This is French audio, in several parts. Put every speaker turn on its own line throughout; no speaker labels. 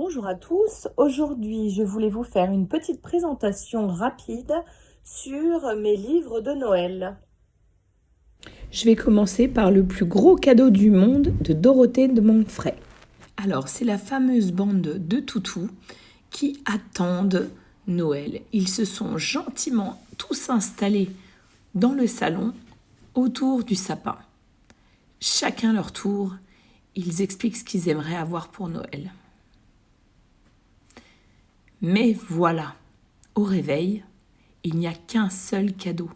Bonjour à tous, aujourd'hui je voulais vous faire une petite présentation rapide sur mes livres de Noël.
Je vais commencer par le plus gros cadeau du monde de Dorothée de Montfray. Alors, c'est la fameuse bande de toutous qui attendent Noël. Ils se sont gentiment tous installés dans le salon autour du sapin. Chacun leur tour, ils expliquent ce qu'ils aimeraient avoir pour Noël. Mais voilà, au réveil, il n'y a qu'un seul cadeau.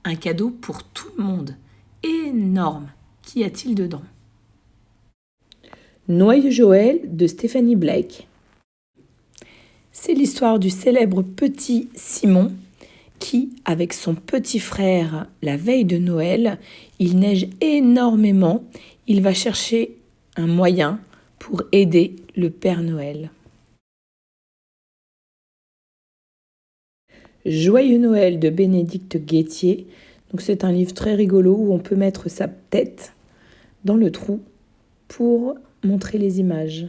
Un cadeau pour tout le monde. Énorme. Qu'y a-t-il dedans ? Noyeux Joël de Stephanie Blake. C'est l'histoire du célèbre petit Simon qui, avec son petit frère, la veille de Noël, il neige énormément. Il va chercher un moyen pour aider le Père Noël. Joyeux Noël de Bénédicte Guettier. Donc c'est un livre très rigolo où on peut mettre sa tête dans le trou pour montrer les images.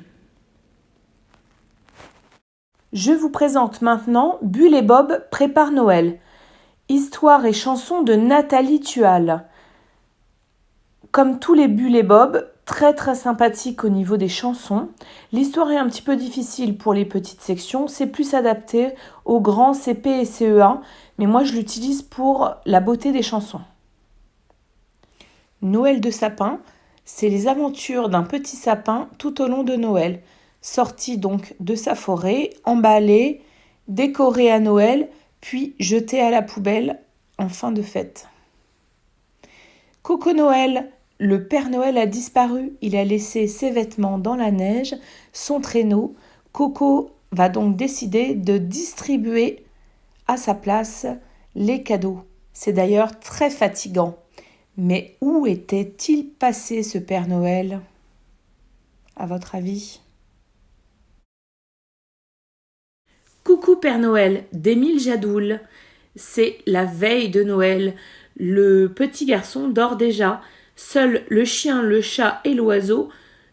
Je vous présente maintenant Bulle et Bob préparent Noël. Histoire et chanson de Nathalie Tual. Comme tous les Bulle et Bob, très sympathique au niveau des chansons. L'histoire est un petit peu difficile pour les petites sections, c'est plus adapté aux grands CP et CE1, mais moi je l'utilise pour la beauté des chansons. Noël de sapin, c'est les aventures d'un petit sapin tout au long de Noël, sorti donc de sa forêt, emballé, décoré à Noël, puis jeté à la poubelle en fin de fête. Coco Noël, le Père Noël a disparu, il a laissé ses vêtements dans la neige, son traîneau. Coco va donc décider de distribuer à sa place les cadeaux. C'est d'ailleurs très fatigant. Mais où était-il passé ce Père Noël, à votre avis ? Coucou Père Noël d'Émile Jadoul. C'est la veille de Noël. Le petit garçon dort déjà. Seuls le chien, le chat et l'oiseau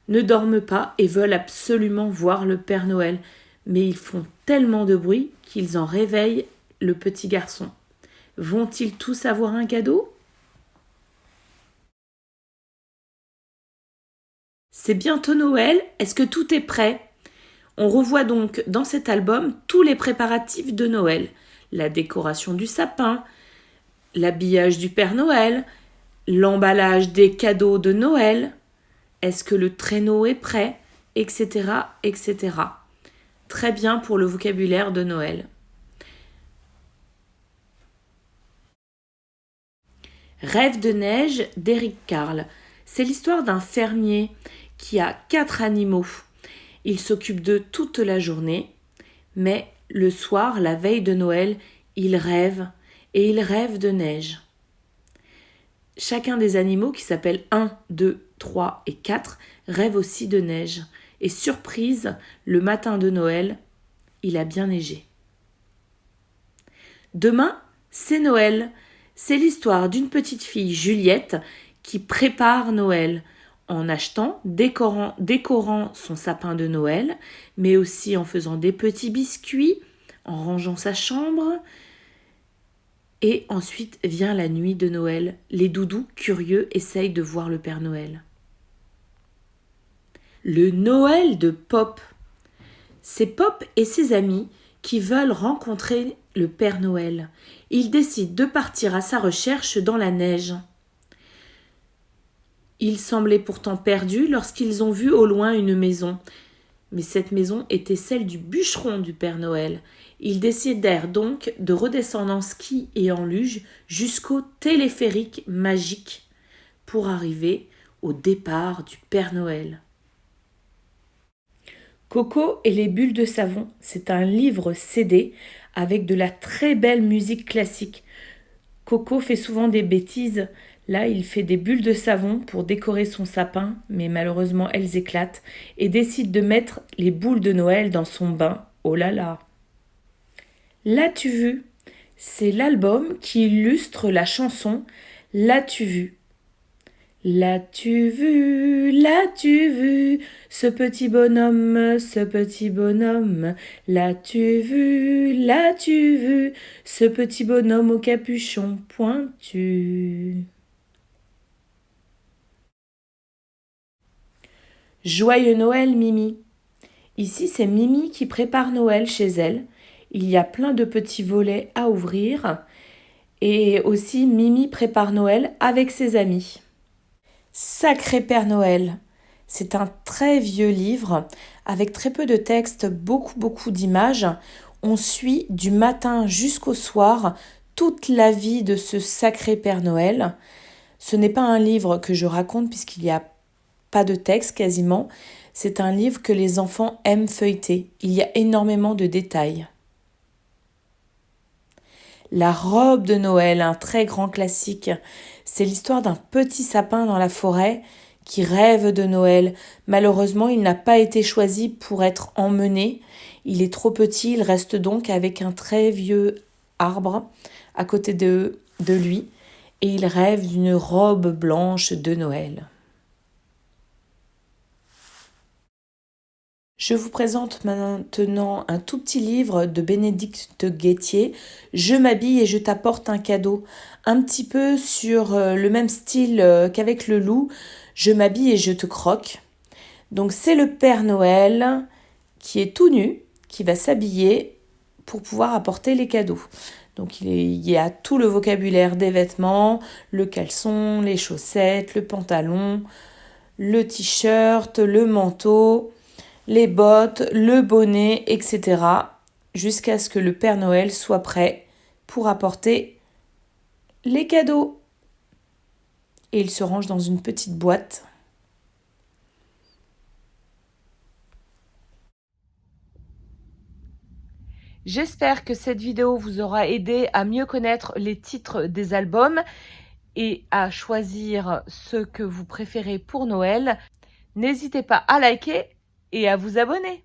ne dorment pas et veulent absolument voir le Père Noël. Mais ils font tellement de bruit qu'ils en réveillent le petit garçon. Vont-ils tous avoir un cadeau ? C'est bientôt Noël, est-ce que tout est prêt ? On revoit donc dans cet album tous les préparatifs de Noël. La décoration du sapin, l'habillage du Père Noël, l'emballage des cadeaux de Noël, est-ce que le traîneau est prêt, etc., etc. Très bien pour le vocabulaire de Noël. Rêve de neige d'Éric Carle. C'est l'histoire d'un fermier qui a 4 animaux. Il s'occupe d'eux toute la journée, mais le soir, la veille de Noël, il rêve de neige. Chacun des animaux, qui s'appellent 1, 2, 3 et 4, rêve aussi de neige. Et surprise, le matin de Noël, il a bien neigé. Demain, c'est Noël. C'est l'histoire d'une petite fille, Juliette, qui prépare Noël en achetant, décorant son sapin de Noël, mais aussi en faisant des petits biscuits, en rangeant sa chambre. Et ensuite vient la nuit de Noël. Les doudous, curieux, essayent de voir le Père Noël. Le Noël de Pop. C'est Pop et ses amis qui veulent rencontrer le Père Noël. Ils décident de partir à sa recherche dans la neige. Ils semblaient pourtant perdus lorsqu'ils ont vu au loin une maison. Mais cette maison était celle du bûcheron du Père Noël. Ils décidèrent donc de redescendre en ski et en luge jusqu'au téléphérique magique pour arriver au départ du Père Noël. Coco et les bulles de savon, c'est un livre CD avec de la très belle musique classique. Coco fait souvent des bêtises. Là, il fait des bulles de savon pour décorer son sapin, mais malheureusement, elles éclatent, et décide de mettre les boules de Noël dans son bain. Oh là là! L'as-tu vu ? C'est l'album qui illustre la chanson L'as-tu vu ? L'as-tu vu, ce petit bonhomme, ce petit bonhomme. L'as-tu vu, ce petit bonhomme au capuchon pointu. Joyeux Noël, Mimi. Ici, c'est Mimi qui prépare Noël chez elle. Il y a plein de petits volets à ouvrir. Et aussi, Mimi prépare Noël avec ses amis. Sacré Père Noël. C'est un très vieux livre avec très peu de texte, beaucoup d'images. On suit du matin jusqu'au soir toute la vie de ce sacré Père Noël. Ce n'est pas un livre que je raconte puisqu'il n'y a pas de texte quasiment. C'est un livre que les enfants aiment feuilleter. Il y a énormément de détails. La robe de Noël, un très grand classique. C'est l'histoire d'un petit sapin dans la forêt qui rêve de Noël. Malheureusement, il n'a pas été choisi pour être emmené. Il est trop petit, il reste donc avec un très vieux arbre à côté de lui et il rêve d'une robe blanche de Noël. Je vous présente maintenant un tout petit livre de Bénédicte Guettier, Je m'habille et je t'apporte un cadeau. Un petit peu sur le même style qu'avec le loup, Je m'habille et je te croque. Donc c'est le Père Noël qui est tout nu, qui va s'habiller pour pouvoir apporter les cadeaux. Donc il y a tout le vocabulaire des vêtements, le caleçon, les chaussettes, le pantalon, le t-shirt, le manteau, les bottes, le bonnet, etc. jusqu'à ce que le Père Noël soit prêt pour apporter les cadeaux. Et il se range dans une petite boîte. J'espère que cette vidéo vous aura aidé à mieux connaître les titres des albums et à choisir ce que vous préférez pour Noël. N'hésitez pas à liker et à vous abonner.